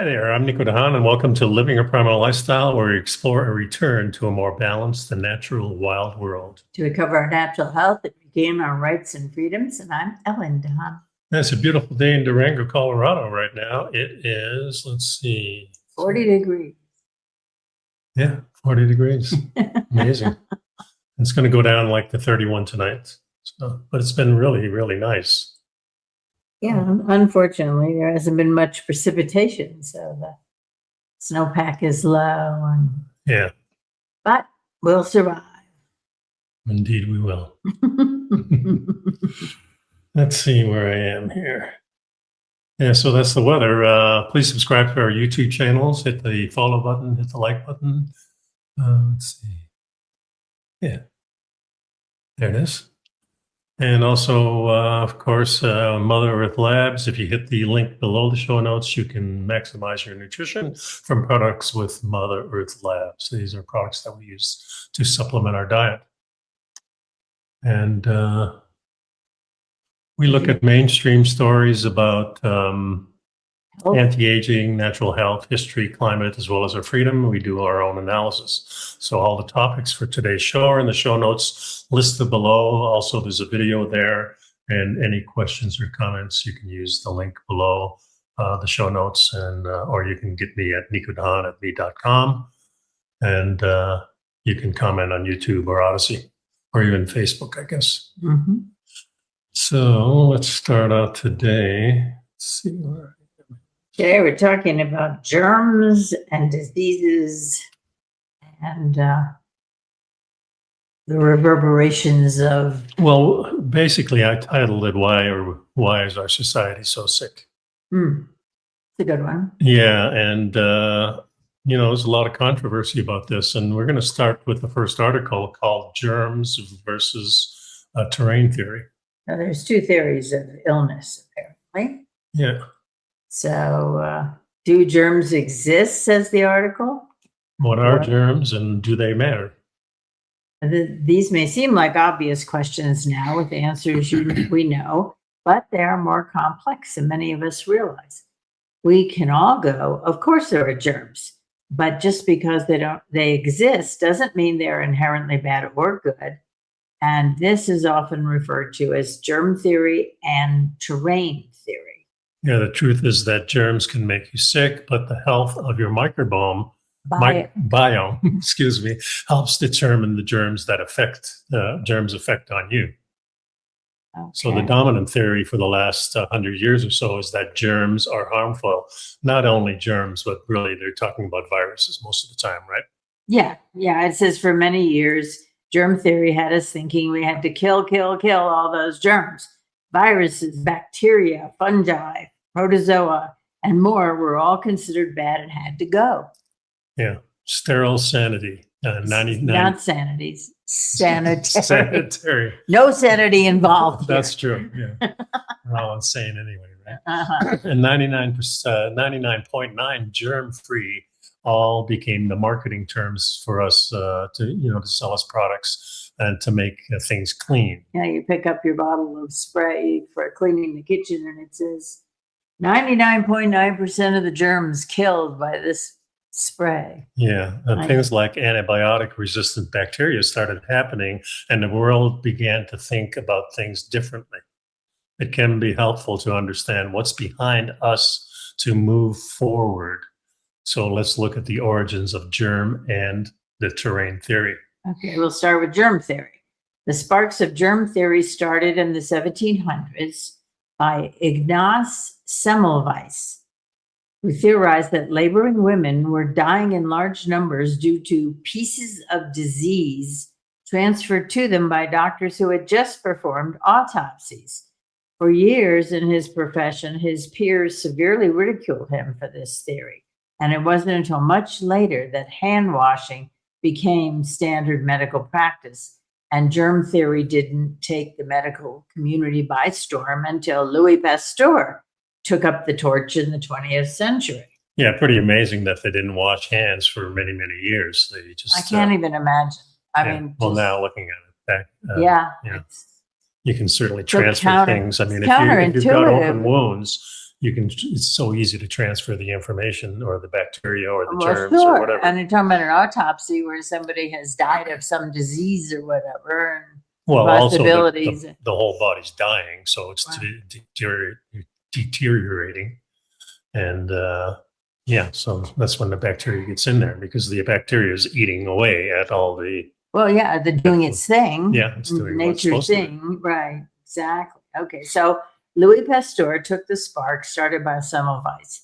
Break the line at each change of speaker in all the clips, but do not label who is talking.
there, I'm nicodehaan, and welcome to Living a Primal Lifestyle, where we explore a return to a more balanced and natural wild world.
To recover our natural health and regain our rights and freedoms. And I'm Ellen Dahan.
It's a beautiful day in Durango, Colorado right now. It is,
40 degrees.
Yeah, 40 degrees. Amazing. It's going to go down like the 31 tonight. But it's been really, really nice.
Yeah, unfortunately, there hasn't been much precipitation, so the snowpack is low.
Yeah.
But we'll survive.
Indeed, we will. Let's see where I am here. Yeah, so that's the weather. Please subscribe to our YouTube channels. Hit the follow button, hit the like button. Let's see. Yeah. There it is. And also, of course, Mother Earth Labs. If you hit the link below the show notes, you can maximize your nutrition from products with Mother Earth Labs. These are products that we use to supplement our diet. And we look at mainstream stories about anti-aging, natural health, history, climate, as well as our freedom. We do our own analysis. So all the topics for today's show are in the show notes listed below. Also, there's a video there, and any questions or comments, you can use the link below the show notes, and or you can get me at nicodehaan@me.com, and you can comment on YouTube or Odysee, or even Facebook, I guess.
Mm-hmm.
So let's start out today. Let's see where.
Today we're talking about germs and diseases and the reverberations of...
Well, basically, I titled it Why is Our Society So Sick?
It's a good one.
Yeah, and, there's a lot of controversy about this, and we're going to start with the first article called Germs versus Terrain Theory.
Now, there's two theories of illness, apparently.
Yeah.
So, do germs exist, says the article?
What are germs, and do they matter?
These may seem like obvious questions now with answers we know, but they are more complex than many of us realize. We can all go, of course there are germs, but just because they exist doesn't mean they're inherently bad or good. And this is often referred to as germ theory and terrain theory.
Yeah, the truth is that germs can make you sick, but the health of your microbiome, biome, helps determine the germs that affect on you.
Okay.
So the dominant theory for the last 100 years or so is that germs are harmful. Not only germs, but really they're talking about viruses most of the time, right?
Yeah. It says for many years, germ theory had us thinking we had to kill all those germs. Viruses, bacteria, fungi, protozoa, and more were all considered bad and had to go.
Yeah, sterile sanity. 99.
Not sanity, sanitary.
Sanitary.
No sanity involved here.
That's true. Yeah, we're all insane anyway, right?
Uh-huh.
And 99.9 germ-free all became the marketing terms for us to sell us products and to make things clean.
Yeah, you pick up your bottle of spray for cleaning the kitchen, and it says 99.9% of the germs killed by this spray.
Yeah, and things like antibiotic-resistant bacteria started happening, and the world began to think about things differently. It can be helpful to understand what's behind us to move forward. So let's look at the origins of germ and the terrain theory.
Okay, we'll start with germ theory. The sparks of germ theory started in the 1700s by Ignaz Semmelweis, who theorized that laboring women were dying in large numbers due to pieces of disease transferred to them by doctors who had just performed autopsies. For years in his profession, his peers severely ridiculed him for this theory. And it wasn't until much later that hand washing became standard medical practice. And germ theory didn't take the medical community by storm until Louis Pasteur took up the torch in the 20th century.
Yeah, pretty amazing that they didn't wash hands for many, many years. They just
I can't even imagine. I mean,
well, now looking at it back, you can certainly transfer things. I mean, if you've got open wounds, it's so easy to transfer the information or the bacteria or the
Well,
germs
sure.
or whatever.
And you're talking about an autopsy where somebody has died of some disease or whatever. And
Well, also
possibilities.
the whole body's dying, so it's deteriorating. And yeah, so that's when the bacteria gets in there, because the bacteria is eating away at all the.
Well, yeah, they're doing its thing.
Yeah, it's doing what it's
nature's
supposed to do.
thing. Right. Exactly. Okay. So Louis Pasteur took the spark started by Semmelweis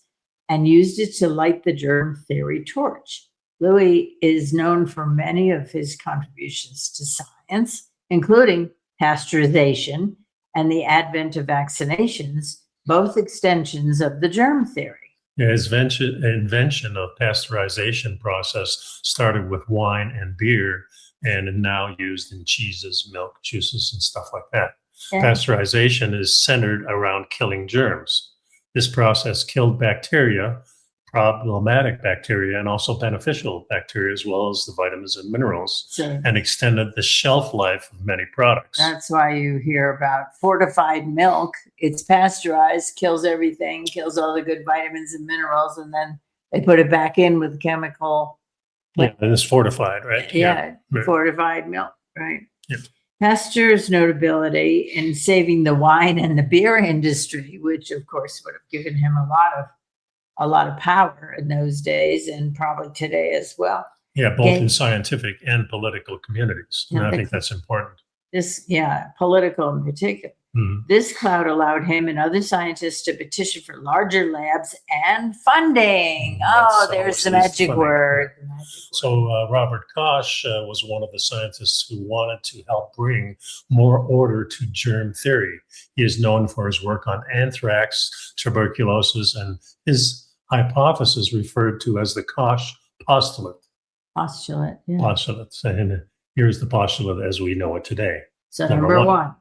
and used it to light the germ theory torch. Louis is known for many of his contributions to science, including pasteurization and the advent of vaccinations, both extensions of the germ theory.
Yeah, his invention of pasteurization process started with wine and beer, and is now used in cheeses, milk, juices, and stuff like that.
Yeah.
Pasteurization is centered around killing germs. This process killed bacteria, problematic bacteria, and also beneficial bacteria, as well as the vitamins and minerals,
So
and extended the shelf life of many products.
that's why you hear about fortified milk. It's pasteurized, kills everything, kills all the good vitamins and minerals, and then they put it back in with chemical.
Yeah, and it's fortified, right?
Yeah,
Right.
fortified milk, right?
Yeah.
Pasteur's notability in saving the wine and the beer industry, which of course would have given him a lot of power in those days and probably today as well.
Yeah, both
Okay.
in scientific and political communities. And I think that's important.
Political in particular.
Mhm.
This cloud allowed him and other scientists to petition for larger labs and funding.
That's
There's the
always
magic
funding.
word.
So Robert Koch was one of the scientists who wanted to help bring more order to germ theory. He is known for his work on anthrax, tuberculosis, and his hypothesis referred to as the Koch postulate.
Postulate. Yeah.
Postulates. And here's the postulate as we know it today.
So
Number
number
one.
one,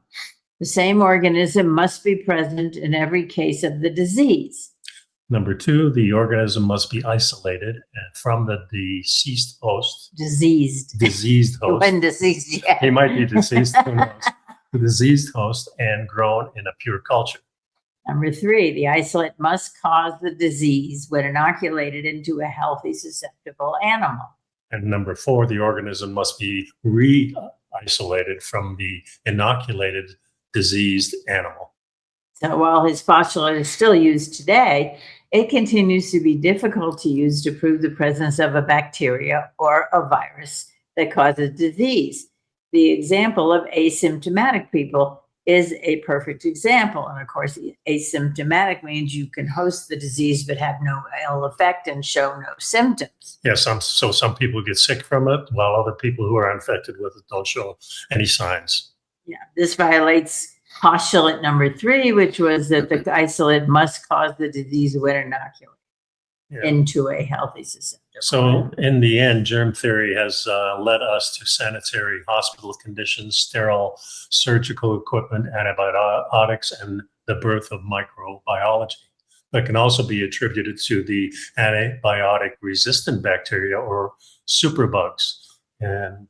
the same organism must be present in every case of the disease.
Number two, the organism must be isolated from the deceased host.
Diseased.
Diseased host.
When diseased, yeah.
He might be deceased, who knows? The diseased host, and grown in a pure culture.
Number three, the isolate must cause the disease when inoculated into a healthy, susceptible animal.
And number four, the organism must be re-isolated from the inoculated diseased animal.
So while his postulate is still used today, it continues to be difficult to use to prove the presence of a bacteria or a virus that causes disease. The example of asymptomatic people is a perfect example. And of course, asymptomatic means you can host the disease but have no ill effect and show no symptoms.
Yeah, some people get sick from it, while other people who are infected with it don't show any signs.
Yeah, this violates postulate number three, which was that the isolate must cause the disease when inoculated into a healthy susceptible.
So in the end, germ theory has led us to sanitary hospital conditions, sterile surgical equipment, antibiotics, and the birth of microbiology. That can also be attributed to the antibiotic-resistant bacteria or superbugs, and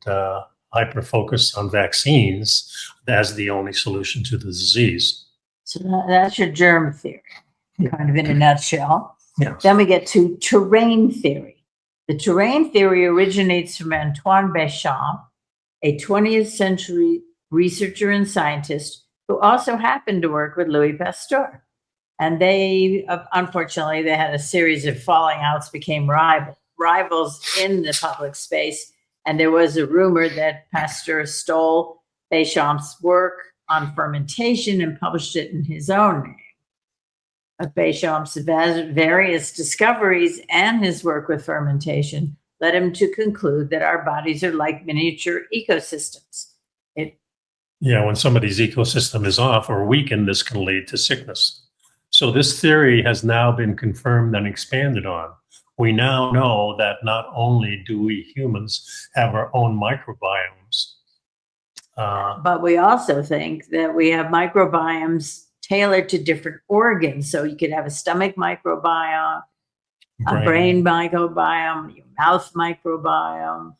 hyper-focused on vaccines as the only solution to the disease.
So that's your germ theory, kind of in a nutshell.
Yeah.
Then we get to terrain theory. The terrain theory originates from Antoine Béchamp, a 20th century researcher and scientist who also happened to work with Louis Pasteur. And they, unfortunately, they had a series of falling outs, became rivals in the public space. And there was a rumor that Pasteur stole Béchamp's work on fermentation and published it in his own name. But Béchamp's various discoveries and his work with fermentation led him to conclude that our bodies are like miniature ecosystems.
When somebody's ecosystem is off or weakened, this can lead to sickness. So this theory has now been confirmed and expanded on. We now know that not only do we humans have our own microbiomes,
but we also think that we have microbiomes tailored to different organs. So you could have a stomach microbiome, a brain microbiome, your mouth microbiome.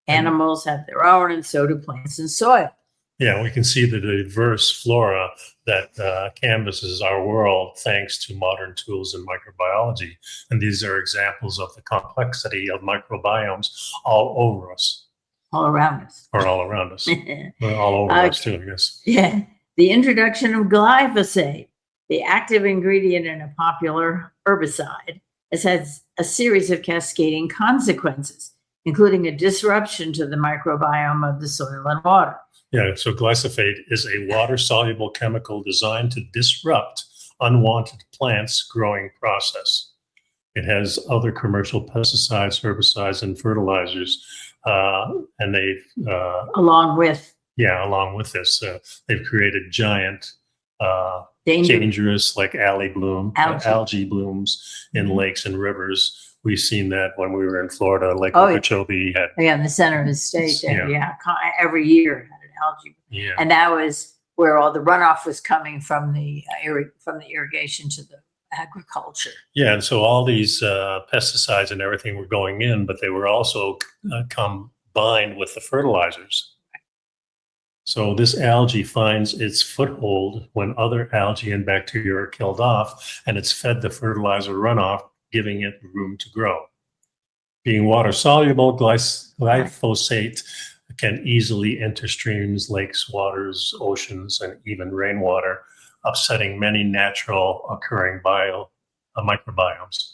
Animals have their own, and so do plants and soil.
Yeah, we can see the diverse flora that canvases our world thanks to modern tools in microbiology. And these are examples of the complexity of microbiomes all over us,
all around us.
or all around us. Well, all over us too, I guess.
Yeah. The introduction of glyphosate, the active ingredient in a popular herbicide, has had a series of cascading consequences, including a disruption to the microbiome of the soil and water.
Yeah, so glyphosate is a water-soluble chemical designed to disrupt unwanted plants' growing process. It has other commercial pesticides, herbicides, and fertilizers, and they've
along with
this, they've created giant,
dangerous
dangerous like algae blooms in lakes and rivers. We've seen that when we were in Florida. Lake Okeechobee had
in the center of the state.
Yeah.
Every year it had an algae,
yeah.
and that was where all the runoff was coming from the irrigation to the agriculture.
Yeah, and so all these pesticides and everything were going in, but they were also combined with the fertilizers. So this algae finds its foothold when other algae and bacteria are killed off, and it's fed the fertilizer runoff, giving it room to grow. Being water-soluble, glyphosate can easily enter streams, lakes, waters, oceans, and even rainwater, upsetting many natural occurring microbiomes.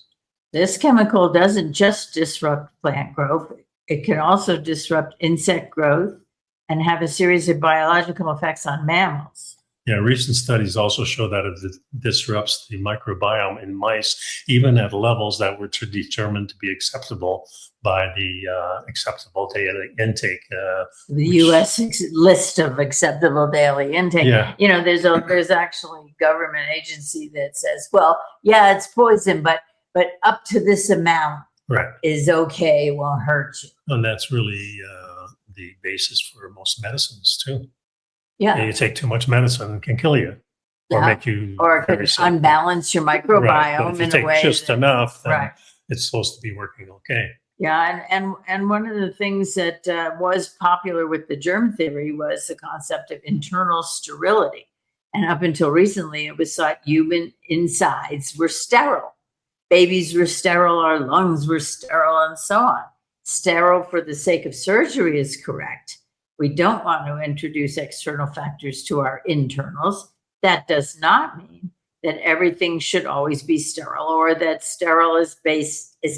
This chemical doesn't just disrupt plant growth, it can also disrupt insect growth and have a series of biological effects on mammals.
Yeah, recent studies also show that it disrupts the microbiome in mice, even at levels that were determined to be acceptable by the acceptable daily intake.
The U.S. list of acceptable daily intake.
Yeah.
You know, there's actually a government agency that says, well, yeah, it's poison, but up to this amount is okay, won't hurt you.
And that's really the basis for most medicines too.
Yeah.
You take too much medicine, it can kill you, or make you,
or it could unbalance your microbiome
in a way. If you take just enough, then it's supposed to be working okay.
Yeah, and one of the things that was popular with the germ theory was the concept of internal sterility. And up until recently, it was thought human insides were sterile. Babies were sterile, our lungs were sterile, and so on. Sterile for the sake of surgery is correct. We don't want to introduce external factors to our internals. That does not mean that everything should always be sterile or that sterile is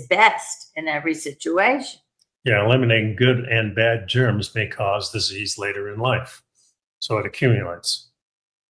best in every situation.
Yeah, eliminating good and bad germs may cause disease later in life. So it accumulates.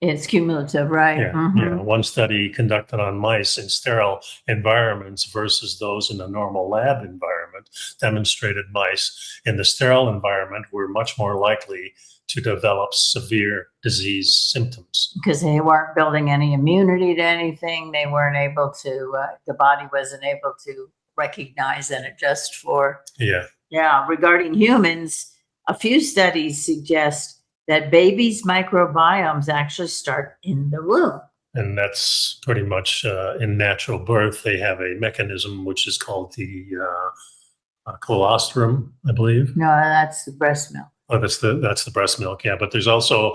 It's cumulative, right?
Yeah, yeah. One study conducted on mice in sterile environments versus those in a normal lab environment demonstrated mice in the sterile environment were much more likely to develop severe disease symptoms.
Because they weren't building any immunity to anything. They weren't able to, the body wasn't able to recognize and adjust for.
Yeah.
Yeah. Regarding humans, a few studies suggest that babies' microbiomes actually start in the womb.
And that's pretty much in natural birth. They have a mechanism which is called the colostrum, I believe.
No, that's the breast milk.
Oh, that's the breast milk. Yeah, but there's also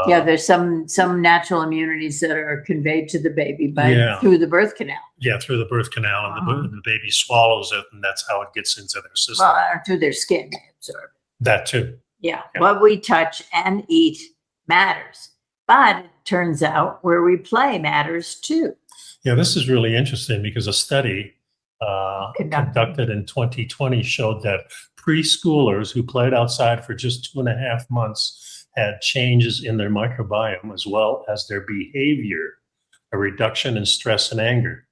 there's some natural immunities that are conveyed to the baby through the birth canal.
Yeah, through the birth canal, and the baby swallows it, and that's how it gets into their system.
Well, through their skin, they absorb it.
That too.
Yeah, what we touch and eat matters, but it turns out where we play matters too.
Yeah, this is really interesting because a study conducted in 2020 showed that preschoolers who played outside for just 2.5 months had changes in their microbiome as well as their behavior, a reduction in stress and anger.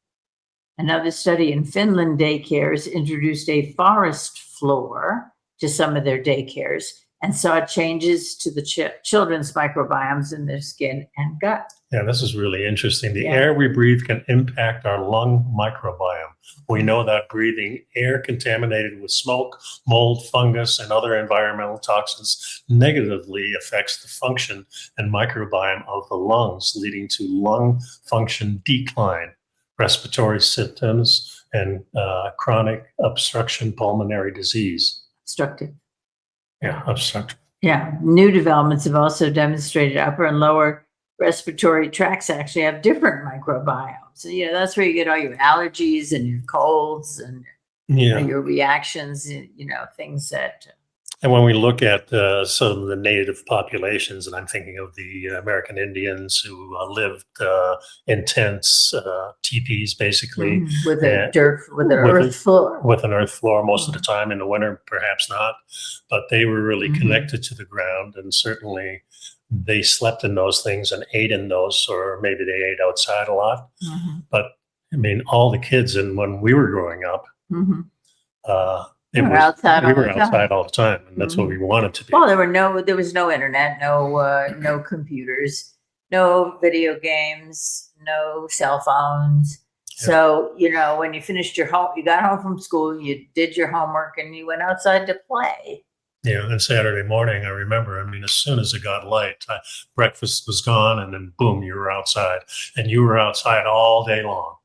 Another study in Finland, daycares introduced a forest floor to some of their daycares and saw changes to the children's microbiomes in their skin and gut.
Yeah, this is really interesting. The air we breathe can impact our lung microbiome. We know that breathing air contaminated with smoke, mold, fungus, and other environmental toxins negatively affects the function and microbiome of the lungs, leading to lung function decline, respiratory symptoms, and chronic obstruction pulmonary disease.
Obstructive.
Yeah, obstructive.
Yeah. New developments have also demonstrated upper and lower respiratory tracts actually have different microbiomes. So, that's where you get all your allergies and your colds and your reactions, things that.
And when we look at some of the native populations, and I'm thinking of the American Indians who lived in tents, teepees, basically,
with an earth floor.
With an earth floor most of the time. In the winter, perhaps not, but they were really connected to the ground, and certainly they slept in those things and ate in those, or maybe they ate outside a lot. But I mean, all the kids, and when we were growing up, we were outside all the time, and that's what we wanted to be.
Well, there was no internet, no computers, no video games, no cell phones. Yeah. So, when you finished you got home from school, you did your homework, and you went outside to play.
Yeah, and Saturday morning, I remember, as soon as it got light, breakfast was gone, and then boom, you were outside, and you were outside all day long.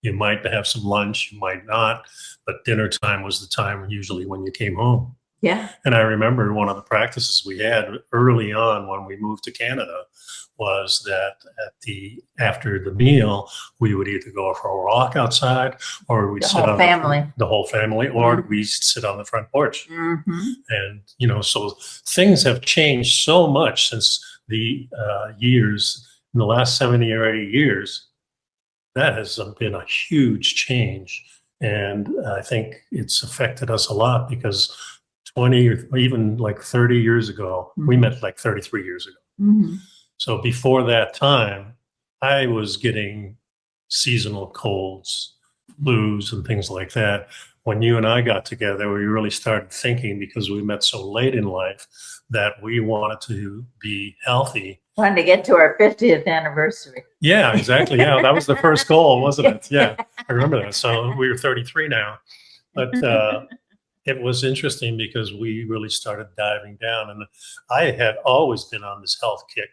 You might have some lunch, you might not, but dinner time was the time usually when you came home.
Yeah.
And I remember one of the practices we had early on when we moved to Canada was that after the meal, we would either go for a walk outside, or we'd sit on the whole family, or we'd sit on the front porch. And, so things have changed so much since the years, in the last 70 or 80 years. That has been a huge change. And I think it's affected us a lot because 20 or even like 30 years ago, we met like 33 years ago. So before that time, I was getting seasonal colds, flus, and things like that. When you and I got together, we really started thinking, because we met so late in life, that we wanted to be healthy.
Wanted to get to our 50th anniversary.
Yeah, exactly. Yeah, that was the first goal, wasn't it? Yeah, I remember that. So we're 33 now. But it was interesting because we really started diving down. And I had always been on this health kick.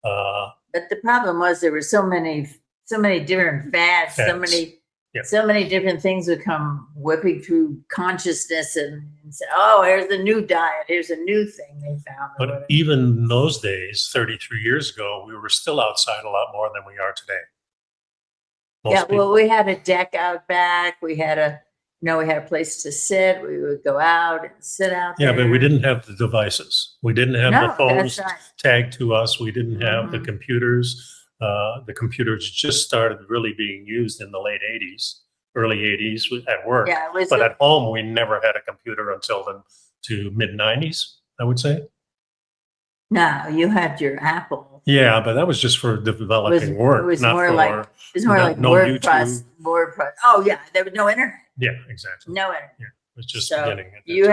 But the problem was there were so many different fads. So many different things would come whipping through consciousness and say, oh, here's the new diet. Here's a new thing they found.
But even in those days, 33 years ago, we were still outside a lot more than we are today.
Well, we had a deck out back. We had a place to sit. We would go out and sit out there.
Yeah, but we didn't have the devices. We didn't have the phones tagged to us. We didn't have the computers. The computers just started really being used in the late 80s, early 80s at work. Yeah, but at home, we never had a computer until the mid-90s, I would say.
No, you had your Apple.
Yeah, but that was just for developing work.
It was more like WordPress. Oh, yeah, there was no internet.
Yeah, exactly.
No internet. Yeah,
it was just beginning.
You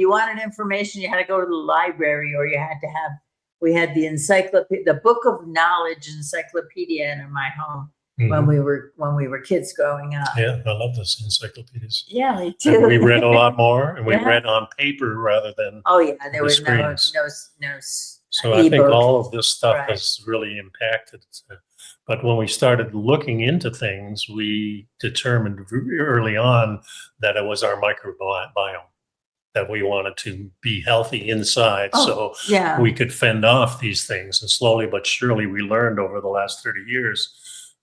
wanted information, you had to go to the library, or you had to have. We had the Book of Knowledge encyclopedia in my home when we were kids growing up.
Yeah, I love those encyclopedias.
Yeah, me too.
And we read a lot more, and we read on paper rather than
there were
screens.
no.
So I think all of this stuff has really impacted. But when we started looking into things, we determined early on that it was our microbiome. That we wanted to be healthy inside, so we could fend off these things. And slowly but surely, we learned over the last 30 years.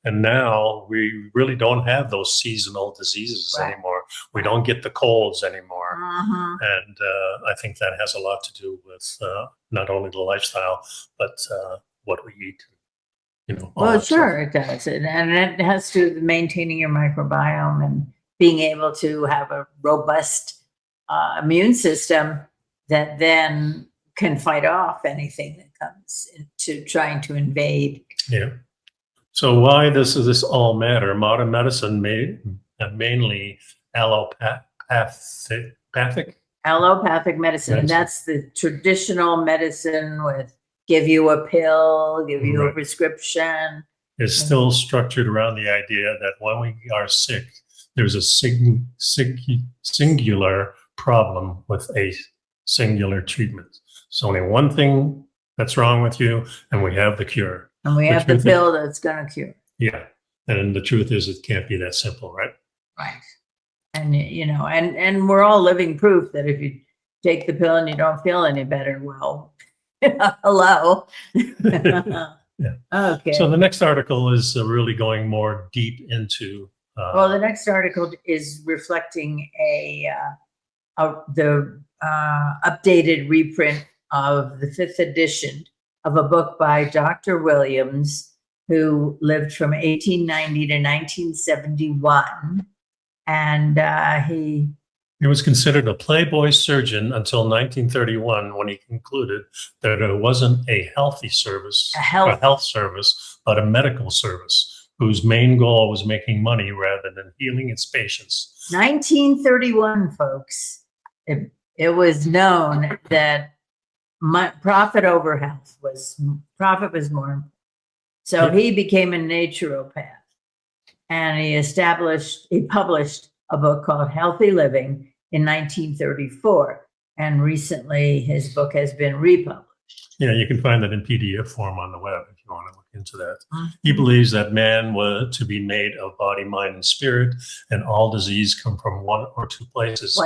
And now we really don't have those seasonal diseases anymore. We don't get the colds anymore. And I think that has a lot to do with not only the lifestyle, but what we eat.
Well, sure, it does. And it has to do with maintaining your microbiome and being able to have a robust immune system that then can fight off anything that comes into trying to invade.
Yeah. So why does this all matter? Modern medicine mainly allopathic medicine. And that's the traditional medicine with give you a pill, give you a prescription. It's still structured around the idea that when we are sick, there's a singular problem with a singular treatment. It's only one thing that's wrong with you, and we have the cure.
And we have the pill that's going to cure.
Yeah. And the truth is it can't be that simple, right?
Right. And, and we're all living proof that if you take the pill and you don't feel any better. Well, hello.
Yeah.
Okay.
So the next article is really going more deep into.
Well, the next article is reflecting the updated reprint of the 5th edition of a book by Dr. Williams, who lived from 1890 to 1971. And
he was considered a playboy surgeon until 1931, when he concluded that it wasn't a healthy service, a health service, but a medical service whose main goal was making money rather than healing its patients.
1931, folks. It was known that profit over health was more important. So he became a naturopath, and he published a book called Healthy Living in 1934. And recently his book has been republished.
Yeah, you can find that in PDF form on the web if you want to look into that. He believes that man was to be made of body, mind, and spirit, and all disease come from one or two places.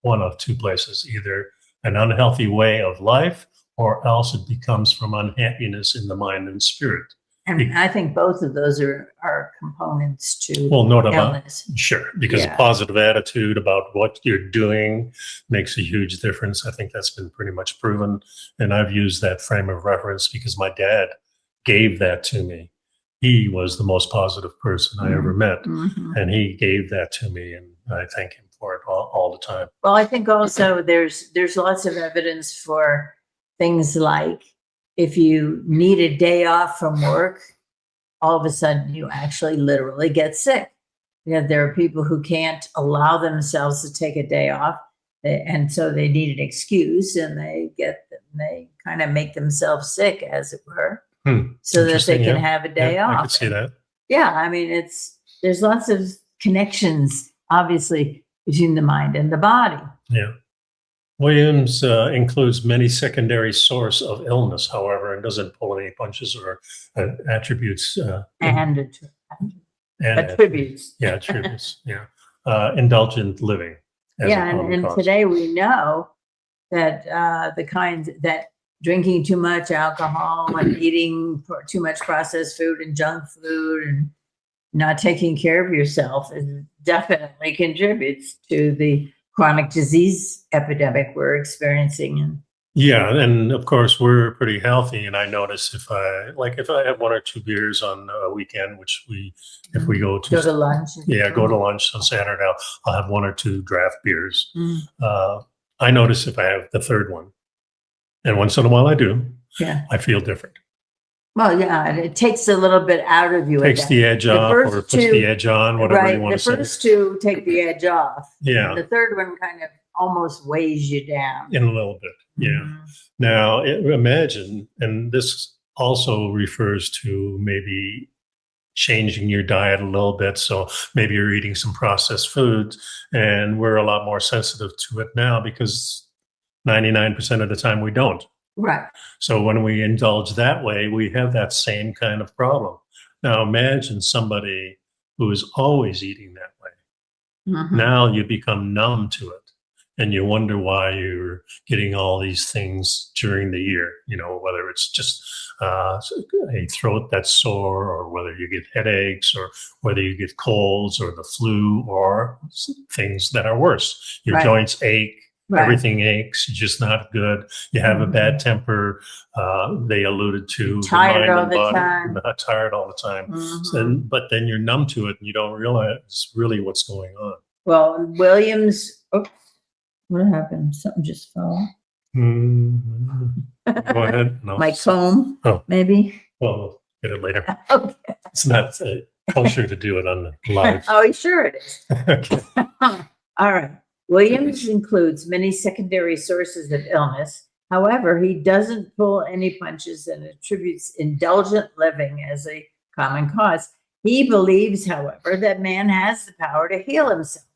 One of two places, either an unhealthy way of life, or else it becomes from unhappiness in the mind and spirit.
And I think both of those are components to
illness. Sure, because a positive attitude about what you're doing makes a huge difference. I think that's been pretty much proven. And I've used that frame of reference because my dad gave that to me. He was the most positive person I ever met. And he gave that to me, and I thank him for it all the time.
Well, I think also there's lots of evidence for things like, if you need a day off from work, all of a sudden you actually literally get sick. There are people who can't allow themselves to take a day off, and so they need an excuse, and they kind of make themselves sick, as it were, so that they can have a day off.
I could see that.
Yeah, I mean, there's lots of connections, obviously, between the mind and the body.
Yeah. Williams includes many secondary sources of illness, however, and doesn't pull any punches or attributes.
Attributes.
Yeah, attributes. Yeah. Indulgent living.
And today we know that that drinking too much alcohol and eating too much processed food and junk food and not taking care of yourself definitely contributes to the chronic disease epidemic we're experiencing.
Yeah, and of course we're pretty healthy, and I notice if I have 1 or 2 beers on a weekend, which if we go to
lunch.
Go to lunch on Saturday, I'll have 1 or 2 draft beers. I notice if I have the third one, and once in a while I do, I feel different.
Well, yeah, it takes a little bit out of you.
Takes the edge off, or puts the edge on, whatever you want to say.
The first 2 take the edge off.
Yeah.
The third one kind of almost weighs you down.
In a little bit, yeah. Now, imagine, and this also refers to maybe changing your diet a little bit. So maybe you're eating some processed foods, and we're a lot more sensitive to it now because 99% of the time we don't.
Right.
So when we indulge that way, we have that same kind of problem. Now imagine somebody who is always eating that way. Now you become numb to it, and you wonder why you're getting all these things during the year, whether it's just a throat that's sore, or whether you get headaches, or whether you get colds or the flu, or things that are worse. Your joints ache. Everything aches. You're just not good. You have a bad temper. They alluded to
tired all the time.
Not tired all the time. But then you're numb to it, and you don't realize really what's going on.
Well, Williams. Oops, what happened? Something just fell.
Go ahead. No.
My comb.
Oh,
maybe.
Well, we'll get it later.
Okay.
It's not kosher to do it on the live.
Oh, sure it is.
Okay.
All right. Williams includes many secondary sources of illness. However, he doesn't pull any punches and attributes indulgent living as a common cause. He believes, however, that man has the power to heal himself.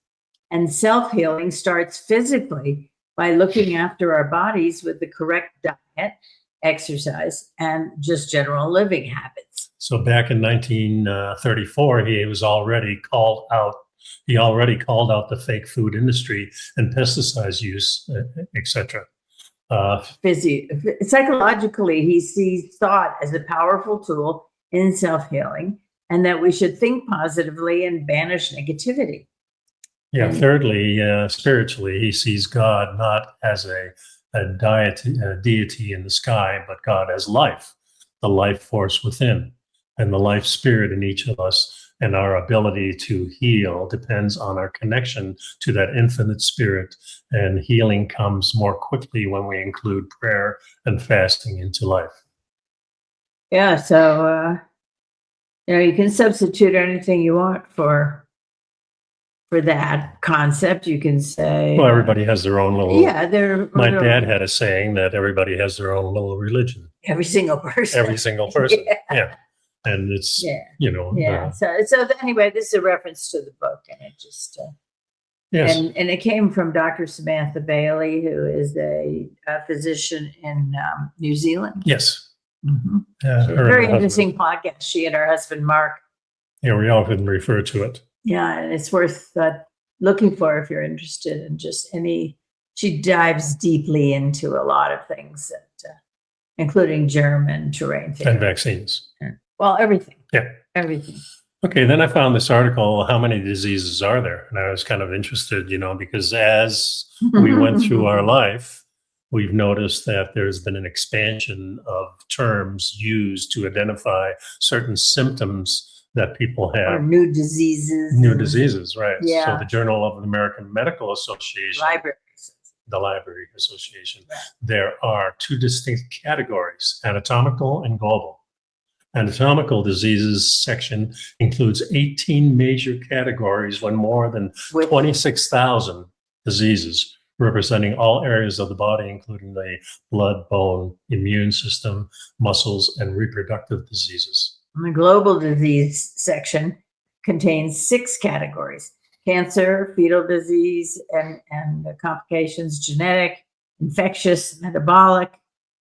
And self-healing starts physically by looking after our bodies with the correct diet, exercise, and just general living habits.
So back in 1934, he was already called out He already called out the fake food industry and pesticides use, etc.
Psychologically, he sees thought as a powerful tool in self-healing, and that we should think positively and banish negativity.
Yeah.
And-
Thirdly, spiritually, he sees God not as a deity in the sky, but God as life, the life force within, and the life spirit in each of us. And our ability to heal depends on our connection to that infinite spirit. And healing comes more quickly when we include prayer and fasting into life.
Yeah, so you can substitute anything you want for that concept. You can say,
Well, everybody has their own little.
Yeah,
My dad had a saying that everybody has their own little religion.
Every single person.
Every single person.
Yeah.
Yeah. And it's,
Yeah. So anyway, this is a reference to the book, and it just,
yes.
and it came from Dr. Samantha Bailey, who is a physician in New Zealand.
Yes.
Mm-hmm.
Her
Very
and her
interesting podcast. She and her husband, Mark.
Yeah, we often refer to it.
Yeah, and it's worth looking for if you're interested in just she dives deeply into a lot of things, that, including germ and terrain theory.
And vaccines.
Well, everything.
Yeah.
Everything.
Okay, then I found this article, how many diseases are there? And I was kind of interested, because as we went through our life, we've noticed that there's been an expansion of terms used to identify certain symptoms that people have.
Or new diseases.
New diseases, right.
Yeah.
So the Journal of the American Medical Association. The Library Association.
Right.
There are two distinct categories, anatomical and global. Anatomical diseases section includes 18 major categories when more than 26,000 diseases representing all areas of the body, including the blood, bone, immune system, muscles, and reproductive diseases.
The global disease section contains 6 categories: cancer, fetal disease, and the complications, genetic, infectious, metabolic,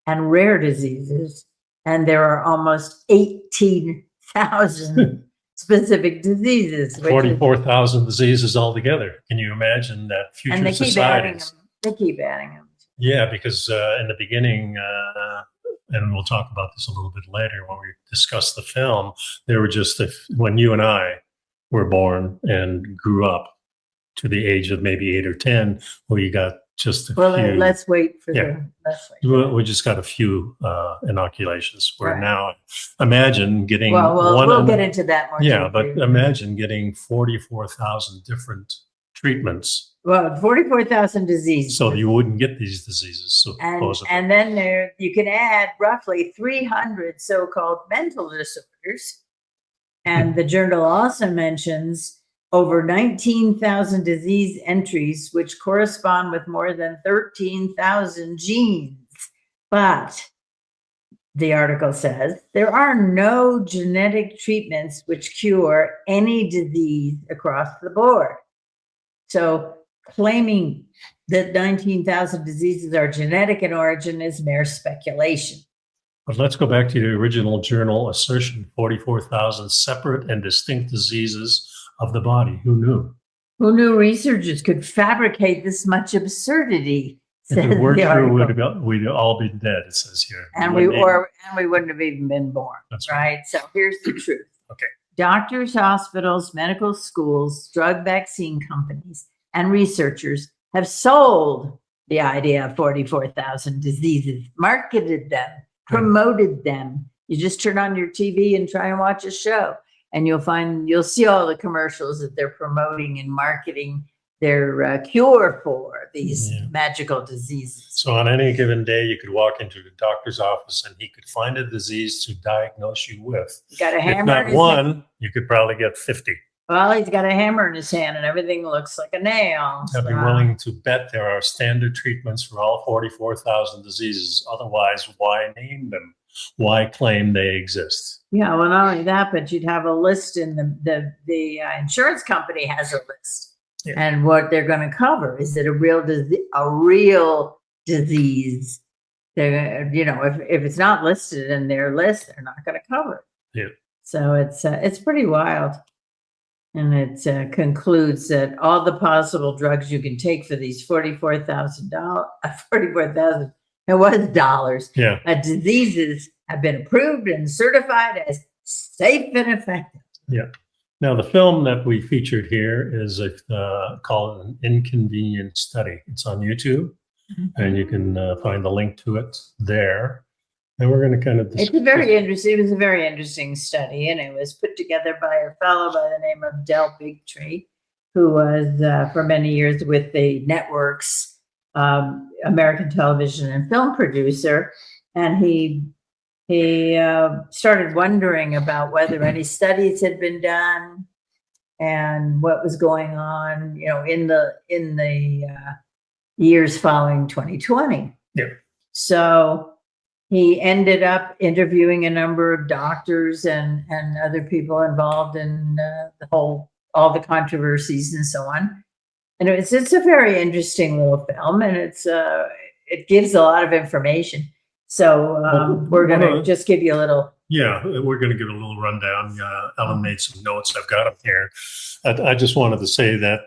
and rare diseases. And there are almost 18,000 specific diseases.
44,000 diseases altogether. Can you imagine that future
and they
societies?
They keep adding them.
Yeah, because in the beginning, and we'll talk about this a little bit later when we discuss the film, there were just, when you and I were born and grew up to the age of maybe 8 or 10, we got just a few.
Let's wait for
we just got a few inoculations. Where
Right.
now, imagine getting
we'll get into that more.
Yeah, but imagine getting 44,000 different treatments.
Well, 44,000 diseases.
So you wouldn't get these diseases. Supposedly.
And then you can add roughly 300 so-called mental disorders. And the journal also mentions over 19,000 disease entries, which correspond with more than 13,000 genes. But the article says there are no genetic treatments which cure any disease across the board. So claiming that 19,000 diseases are genetic in origin is mere speculation.
But let's go back to the original journal assertion, 44,000 separate and distinct diseases of the body. Who knew?
Who knew researchers could fabricate this much absurdity?
If it were true, we'd all be dead, it says here.
And we wouldn't have even been born.
That's
right. So here's the truth.
Okay.
Doctors, hospitals, medical schools, drug vaccine companies, and researchers have sold the idea of 44,000 diseases, marketed them, promoted them. You just turn on your TV and try and watch a show, and you'll see all the commercials that they're promoting and marketing their cure for these magical diseases.
So on any given day, you could walk into the doctor's office and he could find a disease to diagnose you with.
You got a hammer.
If not one, you could probably get 50.
Well, he's got a hammer in his hand and everything looks like a nail.
I'd be willing to bet there are standard treatments for all 44,000 diseases. Otherwise, why name them? Why claim they exist?
Yeah, well, not only that, but you'd have a list in the insurance company has a list. Yeah. And what they're going to cover. Is it a real disease? They're, if it's not listed in their list, they're not going to cover it.
Yeah.
So it's pretty wild. And it concludes that all the possible drugs you can take for these $44,000, it was dollars,
Yeah.
Diseases have been approved and certified as safe and effective.
Yeah. Now, the film that we featured here is called An Inconvenient Study. It's on YouTube, and you can find the link to it there. And we're going to kind of
It was a very interesting study, and it was put together by a fellow by the name of Del Bigtree, who was for many years with the network's American television and film producer, and he started wondering about whether any studies had been done and what was going on, in the years following 2020.
Yeah.
So he ended up interviewing a number of doctors and other people involved in all the controversies and so on. And it's a very interesting little film, and it gives a lot of information. So we're going to just give you a little.
Yeah, we're going to give a little rundown. Ellen made some notes. I've got them here. I just wanted to say that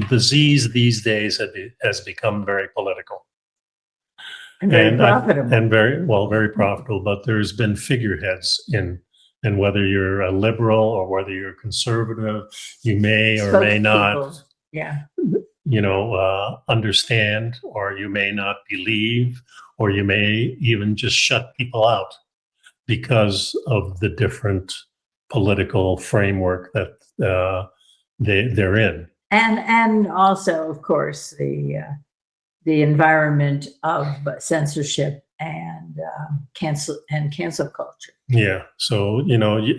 disease these days has become very political.
And very profitable.
And very profitable. But there's been figureheads and whether you're a liberal or whether you're conservative, you may or may not, understand, or you may not believe, or you may even just shut people out because of the different political framework that they're in.
And also, of course, the environment of censorship and cancel culture.
Yeah. So,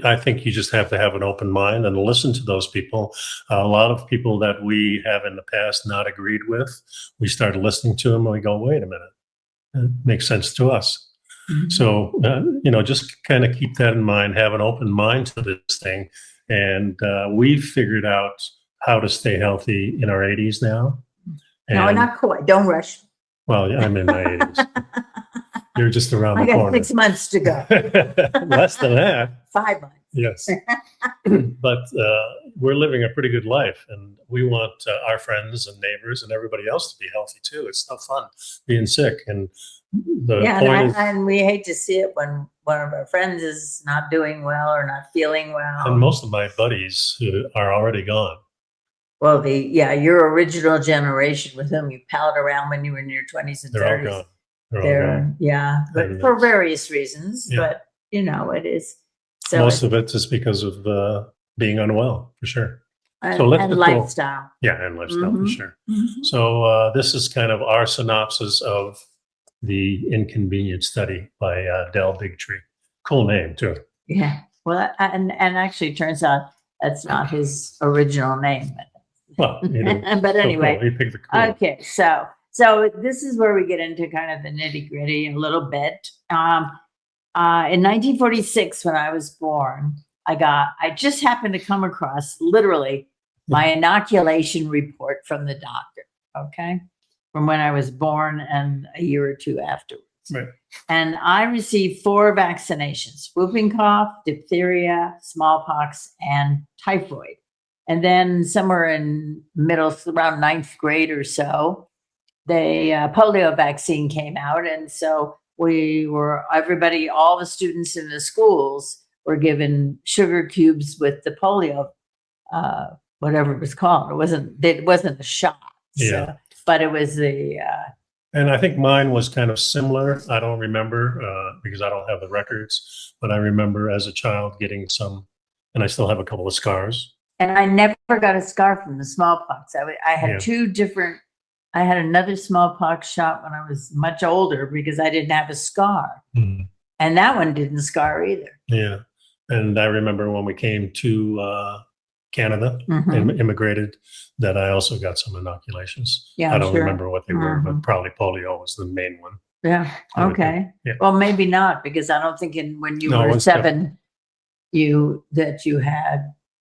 I think you just have to have an open mind and listen to those people. A lot of people that we have in the past not agreed with, we started listening to them and we go, wait a minute, it makes sense to us. Mm-hmm. So, just kind of keep that in mind, have an open mind to this thing. And we've figured out how to stay healthy in our 80s now.
No, not quite. Don't rush.
Well, yeah, I'm in my 80s. You're just around the corner.
I got 6 months to go.
Less than that.
5 months.
Yes. But we're living a pretty good life, and we want our friends and neighbors and everybody else to be healthy too. It's no fun being sick. And
and we hate to see it when one of our friends is not doing well or not feeling well.
And most of my buddies are already gone.
Well, your original generation with whom you palled around when you were in your 20s and 30s.
They're all gone.
But and for various reasons. Yeah. But it is. So
most of it is because of being unwell, for sure.
So let's lifestyle.
And lifestyle, for sure. Mm-hmm. So this is kind of our synopsis of the Inconvenient Study by Del Bigtree. Cool name too.
Yeah. Well, and actually, it turns out that's not his original name.
Well,
but anyway,
he picked the cool.
Okay, so this is where we get into kind of the nitty gritty a little bit. In 1946, when I was born, I just happened to come across literally my inoculation report from the doctor. Okay, from when I was born and a year or two afterwards.
Right.
And I received 4 vaccinations: whooping cough, diphtheria, smallpox, and typhoid. And then somewhere in around 9th grade or so, the polio vaccine came out. And so all the students in the schools were given sugar cubes with the polio, whatever it was called. It wasn't a shot.
Yeah.
But it was
and I think mine was kind of similar. I don't remember because I don't have the records, but I remember as a child getting some, and I still have a couple of scars.
And I never got a scar from the smallpox. I had 2 different. I had another smallpox shot when I was much older because I didn't have a scar, and that one didn't scar either.
Yeah, and I remember when we came to Canada and immigrated, that I also got some inoculations.
Yeah,
I don't remember what they were, but probably polio was the main one.
Yeah. Okay.
Yeah.
Well, maybe not, because I don't think when you were 7,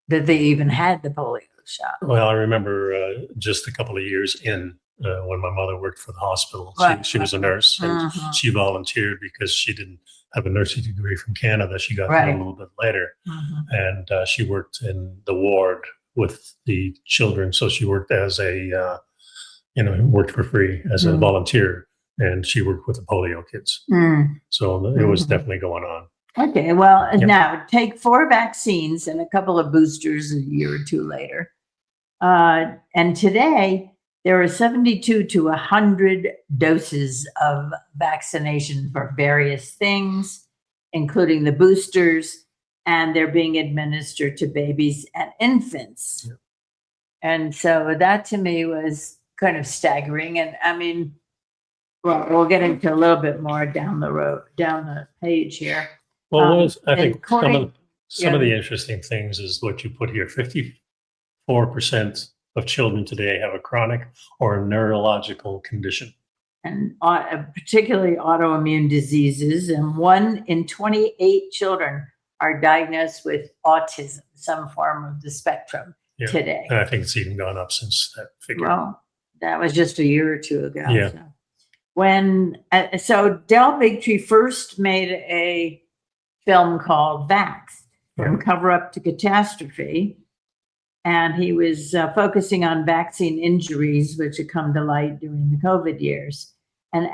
that they even had the polio shot.
Well, I remember just a couple of years in when my mother worked for the hospital. She was a nurse, and she volunteered because she didn't have a nursing degree from Canada. She got
Right.
there a little bit later,
Mhm.
and she worked in the ward with the children. So she worked as a, worked for free as a
Mm.
volunteer, and she worked with the polio kids.
Mm.
So it was
Mhm.
definitely going on.
Okay, well,
Yep.
now take 4 vaccines and a couple of boosters a year or 2 later. And today, there are 72 to 100 doses of vaccination for various things, including the boosters, and they're being administered to babies and infants.
Yep.
And so that to me was kind of staggering. And I mean, well, we'll get into a little bit more down the page here.
Well, I
and
think some
according-
of the interesting things is what you put here. 54% of children today have a chronic or neurological condition.
And particularly autoimmune diseases, and 1 in 28 children are diagnosed with autism, some form of the spectrum
Yeah.
today.
And I think it's even gone up since that figure.
Well, that was just a year or 2 ago.
Yeah.
So Del Bigtree first made a film called Vax, From Cover Up to Catastrophe. And he was focusing on vaccine injuries, which had come to light during the COVID years. And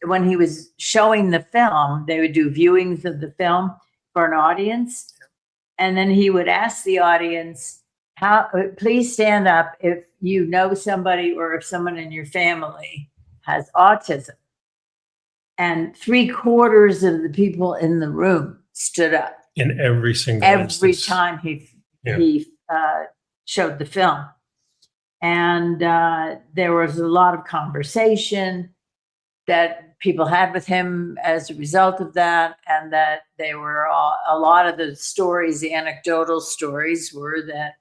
when he was showing the film, they would do viewings of the film for an audience. And then he would ask the audience, please stand up if you know somebody or if someone in your family has autism. And 3/4 of the people in the room stood up.
In every single
Every
instance.
time he showed the film. And there was a lot of conversation that people had with him as a result of that, and that they were a lot of the stories, the anecdotal stories, were that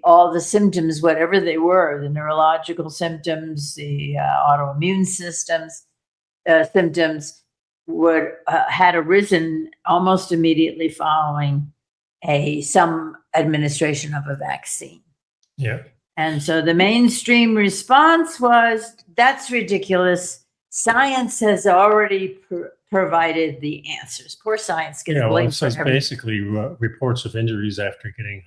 all the symptoms, whatever they were, the neurological symptoms, the autoimmune symptoms, had arisen almost immediately following some administration of a vaccine.
Yeah.
And so the mainstream response was, that's ridiculous. Science has already provided the answers. Poor science gets blamed
it says
for everything.
basically reports of injuries after getting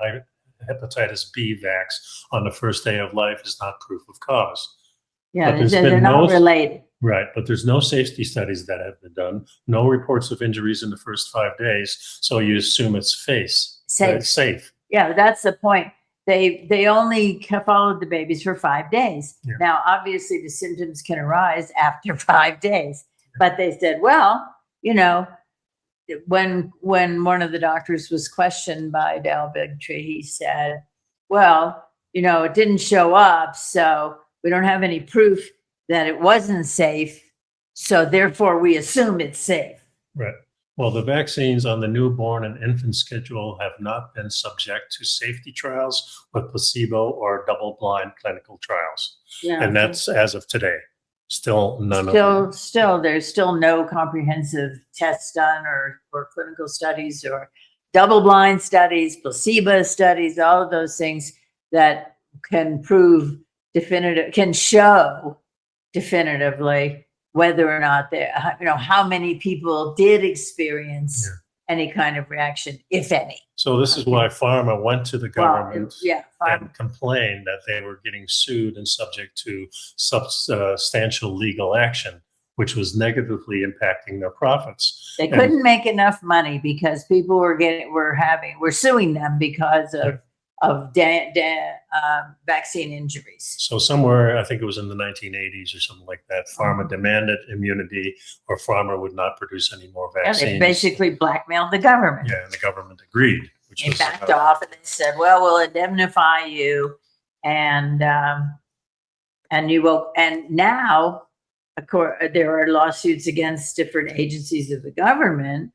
hepatitis B vax on the first day of life is not proof of cause.
Yeah,
But
they're not related.
Right, but there's no safety studies that have been done, no reports of injuries in the first 5 days, so you assume it's safe.
Yeah, that's the point. They only followed the babies for 5 days.
Yeah.
Now, obviously, the symptoms can arise after 5 days, but they said, well, when one of the doctors was questioned by Del Bigtree, he said, well, it didn't show up, so we don't have any proof that it wasn't safe, so therefore we assume it's safe.
Right. Well, the vaccines on the newborn and infant schedule have not been subject to safety trials with placebo or double-blind clinical trials.
Yeah.
And that's as of today. Still none of them.
Still, there's still no comprehensive tests done or clinical studies or double-blind studies, placebo studies, all of those things that can show definitively whether or not how many people did experience any kind of reaction, if any.
So this is why pharma went to the government
Pharma.
and complained that they were getting sued and subject to substantial legal action, which was negatively impacting their profits.
They couldn't make enough money because people were suing them because of vaccine injuries.
So somewhere, I think it was in the 1980s or something like that, pharma demanded immunity, or pharma would not produce any more vaccines.
Yeah, they basically blackmailed the government.
Yeah, and the government agreed.
They backed off and they said, well, we'll indemnify you, and you will. And now, of course, there are lawsuits against different agencies of the government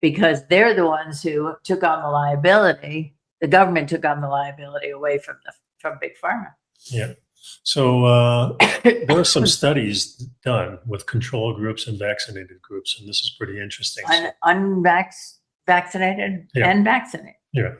because they're the ones who took on the liability. The government took on the liability away from Big Pharma.
Yeah. So there were some studies done with control groups and vaccinated groups, and this is pretty interesting.
Vaccinated and vaccinated.
Yeah.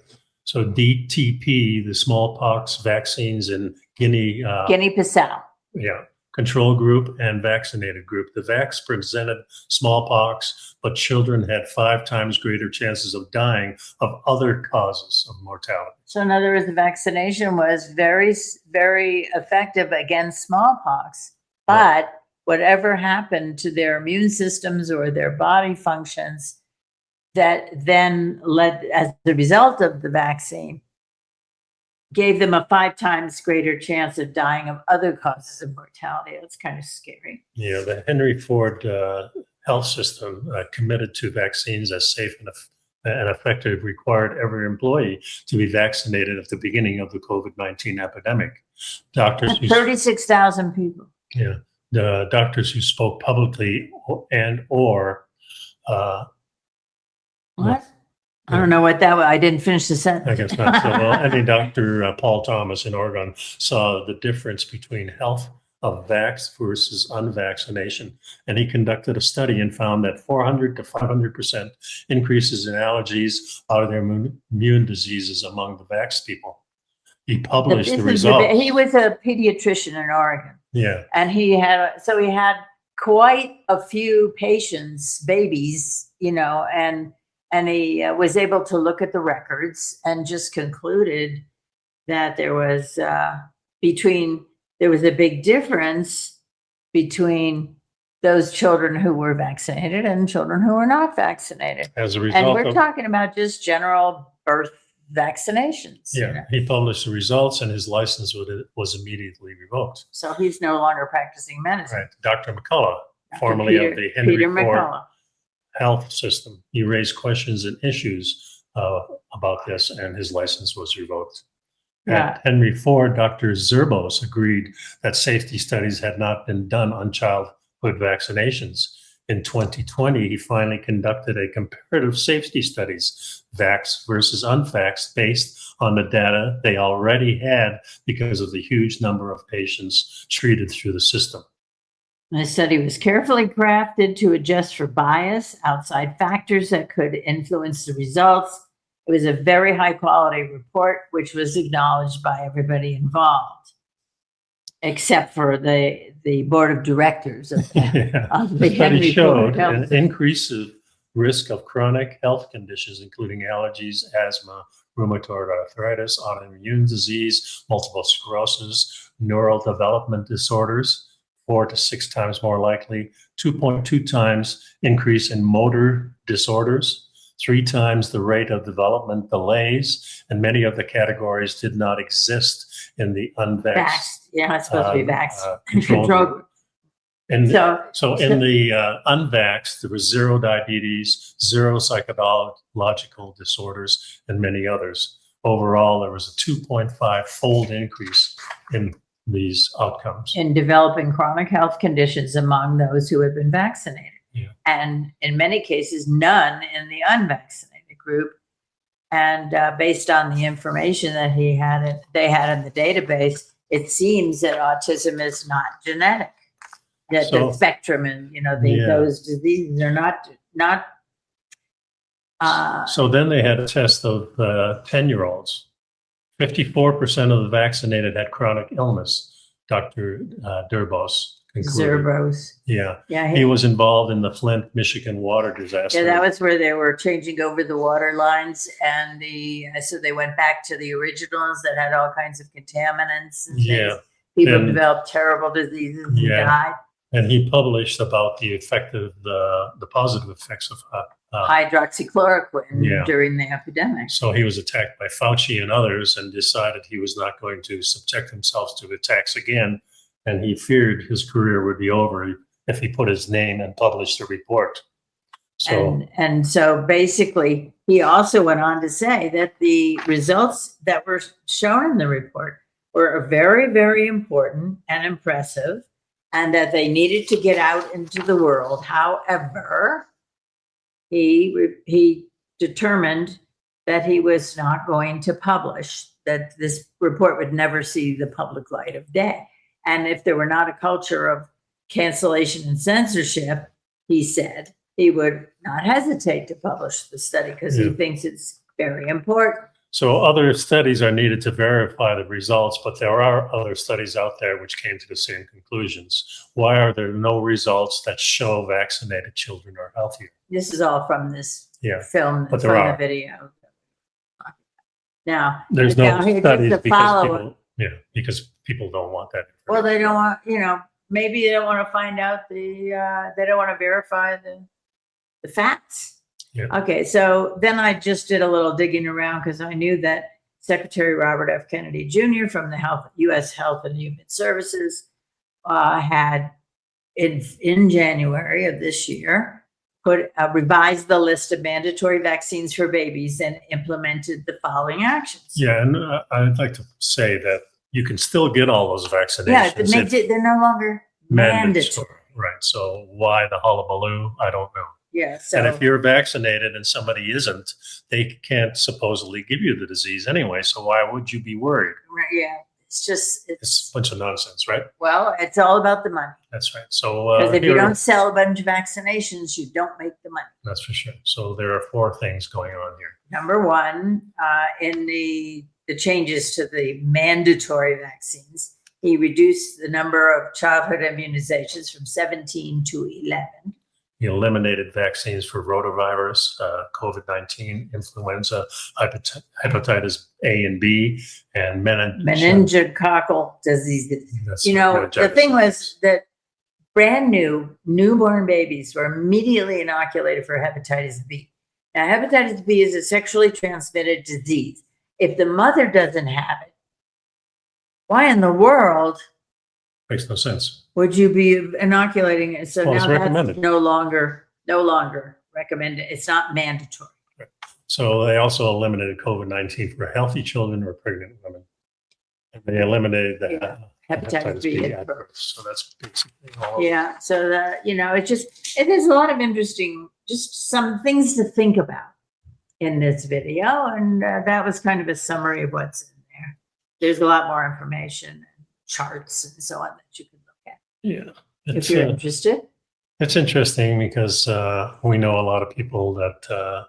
So DTP, the smallpox vaccines in Guinea-Bissau.
Guinea-Bissau.
Yeah. control group, and vaccinated group. The vax presented smallpox, but children had 5 times greater chances of dying of other causes of mortality.
So in other words, the vaccination was very, very effective against smallpox, but whatever happened to their immune systems or their body functions that then led, as the result of the vaccine, gave them a 5 times greater chance of dying of other causes of mortality. That's kind of scary.
Yeah, the Henry Ford health system committed to vaccines as safe and effective, required every employee to be vaccinated at the beginning of the COVID-19 epidemic. Doctors,
36,000 people.
Yeah, the doctors who spoke publicly or
What? I don't know what that was. I didn't finish the sentence.
I guess not. So, well, I mean, Dr. Paul Thomas in Oregon saw the difference between health of vax versus unvaccination. And he conducted a study and found that 400 to 500% increases in allergies, autoimmune diseases among the vax people. He published the results.
He was a pediatrician in Oregon.
Yeah.
And he had quite a few patients, babies, you know, and he was able to look at the records and just concluded that there was a big difference between those children who were vaccinated and children who were not vaccinated.
As a result,
and we're talking about just general birth vaccinations.
Yeah,
you know?
He published the results and his license was immediately revoked.
So he's no longer practicing medicine.
Right. Dr. McCullough, formerly of the Henry Ford health system, he raised questions and issues about this, and his license was revoked. At Henry Ford, Dr. Zerbos agreed that safety studies had not been done on childhood vaccinations. In 2020, he finally conducted a comparative safety studies, vax versus unvaxxed, based on the data they already had because of the huge number of patients treated through the system.
The study was carefully crafted to adjust for bias, outside factors that could influence the results. It was a very high quality report, which was acknowledged by everybody involved, except for the board of directors of the
study showed an increase of risk of chronic health conditions, including allergies, asthma, rheumatoid arthritis, autoimmune disease, multiple sclerosis, neural development disorders, 4 to 6 times more likely, 2.2 times increase in motor disorders, 3 times the rate of development delays, and many of the categories did not exist in the unvaxxed.
Yeah, it's supposed to be vaxxed.
Control group. And so in the unvaxxed, there was 0 diabetes, 0 psychological disorders, and many others. Overall, there was a 2.5-fold increase in these outcomes.
In developing chronic health conditions among those who had been vaccinated.
Yeah.
And in many cases, none in the unvaccinated group. And based on the information that they had in the database, it seems that autism is not genetic. That the spectrum and those diseases are not.
So then they had a test of 10-year-olds. 54% of the vaccinated had chronic illness. Dr. Zerbos concluded.
Zerbos.
Yeah. He was involved in the Flint, Michigan water disaster.
Yeah, that was where they were changing over the water lines, and so they went back to the originals that had all kinds of contaminants and things. People developed terrible diseases and died.
And he published about the positive effects of
hydroxychloroquine during the epidemic.
So he was attacked by Fauci and others and decided he was not going to subject himself to attacks again. And he feared his career would be over if he put his name and published a report.
And so basically, he also went on to say that the results that were shown in the report were very, very important and impressive, and that they needed to get out into the world. However, he determined that he was not going to publish, that this report would never see the public light of day. And if there were not a culture of cancellation and censorship, he said, he would not hesitate to publish the study because he thinks it's very important.
So other studies are needed to verify the results, but there are other studies out there which came to the same conclusions. Why are there no results that show vaccinated children are healthier?
This is all from this
Yeah,
film,
but
from
there
the
are.
video. Now,
There's
now
no
here, just
studies
to
because
follow.
because people don't want that.
Well, they don't want, maybe they don't want to find out they don't want to verify the facts.
Yeah.
Okay, so then I just did a little digging around because I knew that Secretary Robert F. Kennedy Jr. from the U.S. Health and Human Services had in January of this year revised the list of mandatory vaccines for babies and implemented the following actions.
Yeah, and I'd like to say that you can still get all those vaccinations.
Yeah, they're no longer mandatory.
Right. So why the hullabaloo? I don't know.
Yeah. So,
and if you're vaccinated and somebody isn't, they can't supposedly give you the disease anyway. So why would you be worried?
Yeah. It's
a bunch of nonsense, right?
Well, it's all about the money.
That's right. So
because if you don't sell a bunch of vaccinations, you don't make the money.
That's for sure. So there are 4 things going on here.
Number one, in the changes to the mandatory vaccines, he reduced the number of childhood immunizations from 17 to 11.
He eliminated vaccines for rotavirus, COVID-19, influenza, hepatitis A and B, and
meningococcal disease. The thing was that brand new newborn babies were immediately inoculated for hepatitis B. Now, hepatitis B is a sexually transmitted disease. If the mother doesn't have it, why in the world
makes no sense
would you be inoculating it? So now
that's
no longer recommended. It's not mandatory.
Right. So they also eliminated COVID-19 for healthy children or pregnant women, and they eliminated the
hepatitis B at birth.
So that's basically all.
Yeah. So that there's a lot of interesting, just some things to think about in this video, and that was kind of a summary of what's in there. There's a lot more information and charts and so on that you can look at.
Yeah.
If you're interested.
It's interesting because we know a lot of people that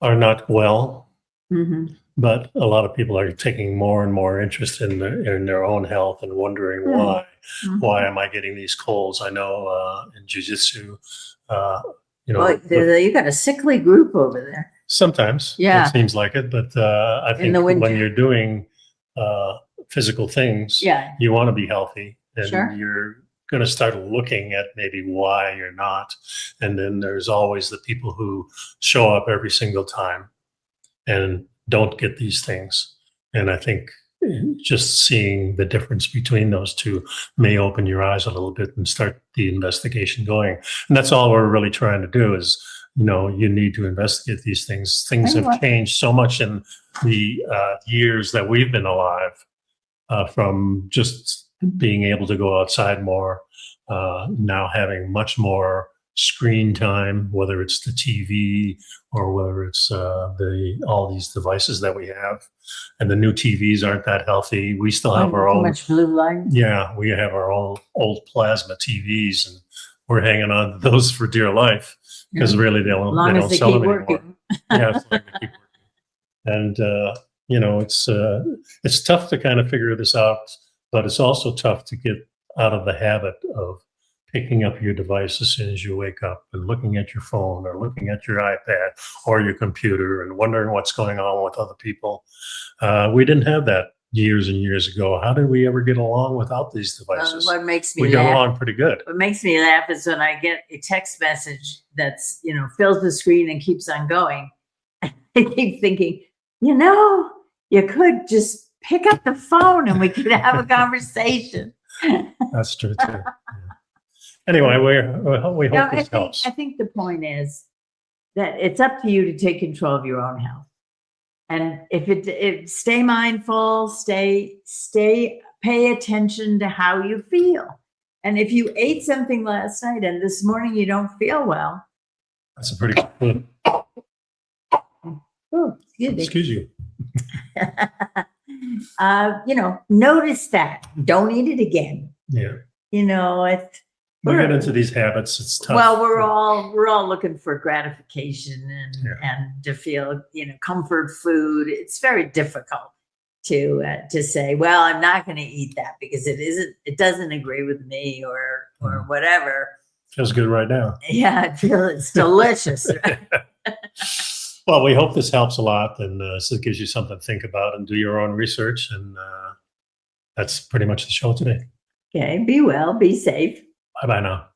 are not well, but a lot of people are taking more and more interest in their own health and wondering why am I getting these colds? I know in jiu-jitsu,
you got a sickly group over there.
Sometimes, it seems like it, but I think when you're doing physical things, you want to be healthy, and you're going to start looking at maybe why you're not. And then there's always the people who show up every single time and don't get these things. And I think just seeing the difference between those two may open your eyes a little bit and start the investigation going. And that's all we're really trying to do is, you need to investigate these things. Things have changed so much in the years that we've been alive, from just being able to go outside more, now having much more screen time, whether it's the TV or whether it's all these devices that we have. And the new TVs aren't that healthy. We still have our own. Too
much blue light.
Yeah, we have our old plasma TVs, and we're hanging on to those for dear life because really they don't sell them anymore. Yeah, as long as they keep working. And it's tough to kind of figure this out, but it's also tough to get out of the habit of picking up your device as soon as you wake up and looking at your phone or looking at your iPad or your computer and wondering what's going on with other people. We didn't have that years and years ago. How did we ever get along without these devices?
What makes me
we
laugh,
got along pretty good.
What makes me laugh is when I get a text message that's, fills the screen and keeps on going. I keep thinking, you could just pick up the phone and we could have a conversation.
That's true too. Yeah. Anyway, we hope this helps.
I think the point is that it's up to you to take control of your own health. And if stay mindful, pay attention to how you feel. And if you ate something last night and this morning you don't feel well.
That's a pretty good.
Oh,
excuse you.
Notice that. Don't eat it again.
Yeah. we get into these habits. It's tough.
Well, we're all looking for gratification and
Yeah.
and to feel, comfort food. It's very difficult to say, well, I'm not going to eat that because it doesn't agree with me or whatever.
Feels good right now.
Yeah, I feel it's delicious.
Well, we hope this helps a lot, and so it gives you something to think about and do your own research. And that's pretty much the show today.
Okay, be well, be safe.
Bye bye now.